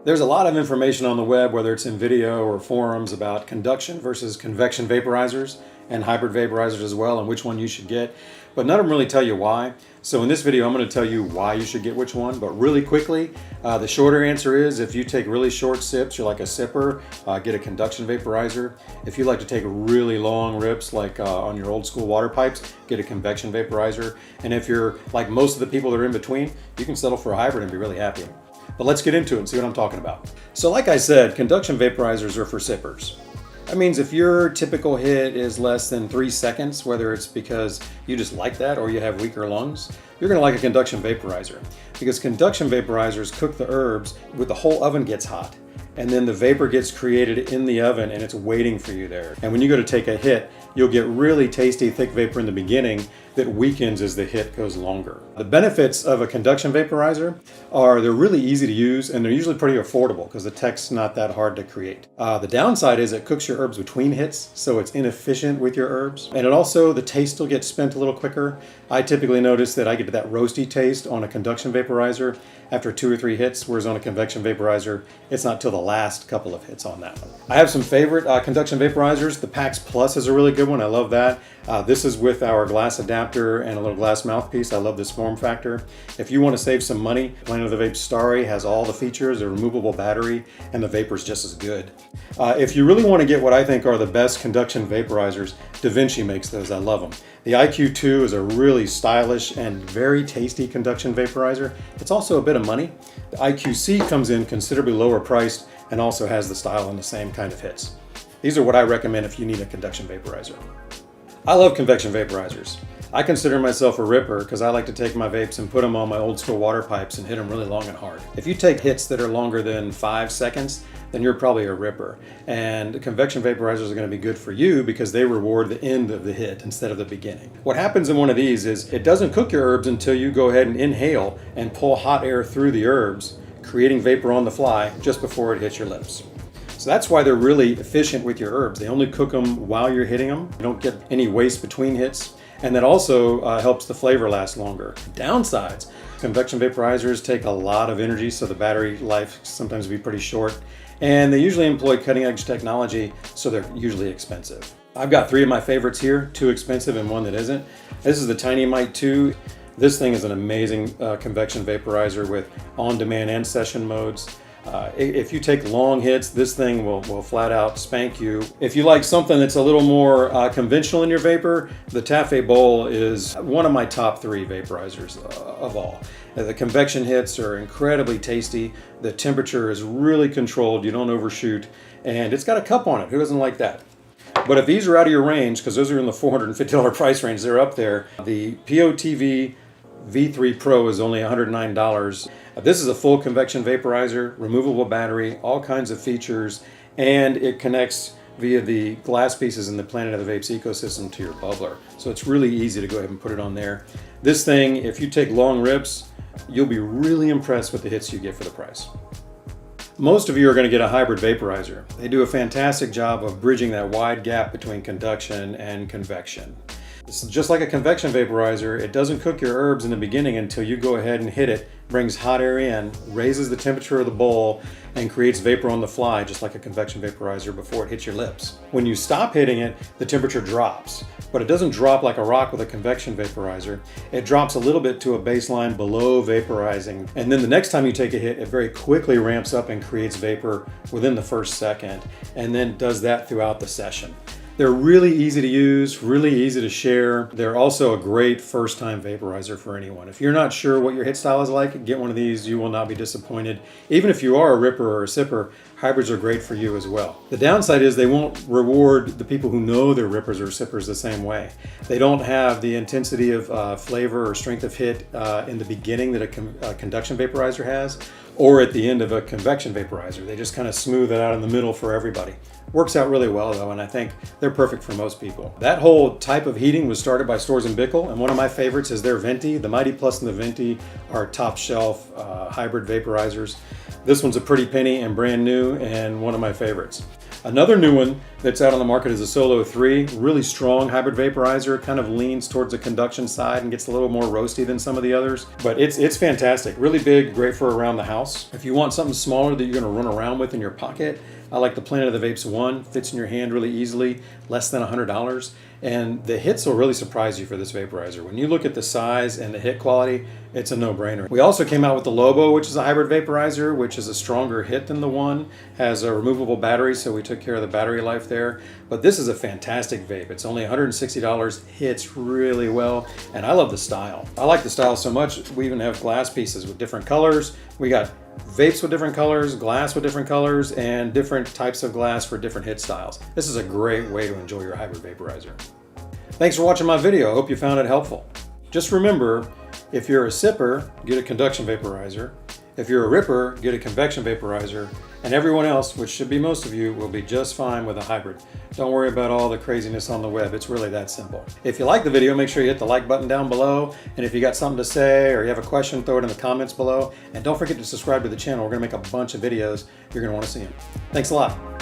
There's a lot of information on the web, whether it's in video or forums, about conduction versus convection vaporizers and hybrid vaporizers as well, and which one you should get. But none of them really tell you why. So in this video, I'm going to tell you why you should get which one. But really quickly, the shorter answer is if you take really short sips, you're like a sipper, get a conduction vaporizer. If you like to take really long rips, like on your old school water pipes, get a convection vaporizer. And if you're like most of the people that are in between, you can settle for a hybrid and be really happy. But let's get into it and see what I'm talking about. So like I said, conduction vaporizers are for sippers. That means if your typical hit is less than 3 seconds, whether it's because you just like that or you have weaker lungs, you're gonna like a conduction vaporizer. Because conduction vaporizers cook the herbs with the whole oven gets hot. And then the vapor gets created in the oven and it's waiting for you there. And when you go to take a hit, you'll get really tasty, thick vapor in the beginning that weakens as the hit goes longer. The benefits of a conduction vaporizer are they're really easy to use and they're usually pretty affordable because the tech's not that hard to create. The downside is it cooks your herbs between hits, so it's inefficient with your herbs. And it also, the taste will get spent a little quicker. I typically notice that I get that roasty taste on a conduction vaporizer after 2 or 3 hits, whereas on a convection vaporizer, it's not till the last couple of hits on that one. I have some favorite conduction vaporizers. The PAX Plus is a really good one. I love that. This is with our glass adapter and a little glass mouthpiece. I love this form factor. If you want to save some money, Planet of the Vape Starry has all the features, a removable battery, and the vapor's just as good. If you really want to get what I think are the best conduction vaporizers, DaVinci makes those. I love them. The IQ2 is a really stylish and very tasty conduction vaporizer. It's also a bit of money. The IQC comes in considerably lower priced and also has the style and the same kind of hits. These are what I recommend if you need a conduction vaporizer. I love convection vaporizers. I consider myself a ripper because I like to take my vapes and put them on my old school water pipes and hit them really long and hard. If you take hits that are longer than 5 seconds, then you're probably a ripper. And convection vaporizers are going to be good for you because they reward the end of the hit instead of the beginning. What happens in one of these is it doesn't cook your herbs until you go ahead and inhale and pull hot air through the herbs, creating vapor on the fly just before it hits your lips. So that's why they're really efficient with your herbs. They only cook them while you're hitting them. You don't get any waste between hits. And that also helps the flavor last longer. Downsides, convection vaporizers take a lot of energy, so the battery life sometimes be pretty short. And they usually employ cutting edge technology, so they're usually expensive. I've got 3 of my favorites here, 2 expensive and 1 that isn't. This is the Tinymight 2. This thing is an amazing convection vaporizer with on-demand and session modes. If you take long hits, this thing will flat out spank you. If you like something that's a little more conventional in your vapor, the Tafée bowl is one of my top 3 vaporizers of all. The convection hits are incredibly tasty. The temperature is really controlled. You don't overshoot. And it's got a cup on it. Who doesn't like that? But if these are out of your range, because those are in the $450 price range, they're up there. The POTV V3 Pro is only $109. This is a full convection vaporizer, removable battery, all kinds of features, and it connects via the glass pieces in the Planet of the Vapes ecosystem to your bubbler. So it's really easy to go ahead and put it on there. This thing, if you take long rips, you'll be really impressed with the hits you get for the price. Most of you are going to get a hybrid vaporizer. They do a fantastic job of bridging that wide gap between conduction and convection. It's just like a convection vaporizer, it doesn't cook your herbs in the beginning until you go ahead and hit it, brings hot air in, raises the temperature of the bowl, and creates vapor on the fly, just like a convection vaporizer before it hits your lips. When you stop hitting it, the temperature drops, but it doesn't drop like a rock with a convection vaporizer. It drops a little bit to a baseline below vaporizing, and then the next time you take a hit, it very quickly ramps up and creates vapor within the first second, and then does that throughout the session. They're really easy to use, really easy to share. They're also a great first-time vaporizer for anyone. If you're not sure what your hit style is like, get one of these. You will not be disappointed. Even if you are a ripper or a sipper, hybrids are great for you as well. The downside is they won't reward the people who know they're rippers or sippers the same way. They don't have the intensity of flavor or strength of hit in the beginning that a conduction vaporizer has, or at the end of a convection vaporizer. They just kind of smooth it out in the middle for everybody. Works out really well though, and I think they're perfect for most people. That whole type of heating was started by Storz & Bickel, and one of my favorites is their Venty. The Mighty Plus and the Venty are top shelf hybrid vaporizers. This one's a pretty penny and brand new and one of my favorites. Another new one that's out on the market is a Solo 3, really strong hybrid vaporizer, kind of leans towards the conduction side and gets a little more roasty than some of the others. But it's fantastic, really big, great for around the house. If you want something smaller that you're gonna run around with in your pocket, I like the Planet of the Vapes 1, fits in your hand really easily, less than $100. And the hits will really surprise you for this vaporizer. When you look at the size and the hit quality, it's a no-brainer. We also came out with the Lobo, which is a hybrid vaporizer, which is a stronger hit than the one, has a removable battery, so we took care of the battery life there. But this is a fantastic vape. It's only $160, hits really well, and I love the style. I like the style so much, we even have glass pieces with different colors. We got vapes with different colors, glass with different colors, and different types of glass for different hit styles. This is a great way to enjoy your hybrid vaporizer. Thanks for watching my video. I hope you found it helpful. Just remember, if you're a sipper, get a conduction vaporizer. If you're a ripper, get a convection vaporizer. And everyone else, which should be most of you, will be just fine with a hybrid. Don't worry about all the craziness on the web. It's really that simple. If you like the video, make sure you hit the like button down below. And if you got something to say or you have a question, throw it in the comments below. And don't forget to subscribe to the channel. We're gonna make a bunch of videos. You're gonna wanna see them. Thanks a lot.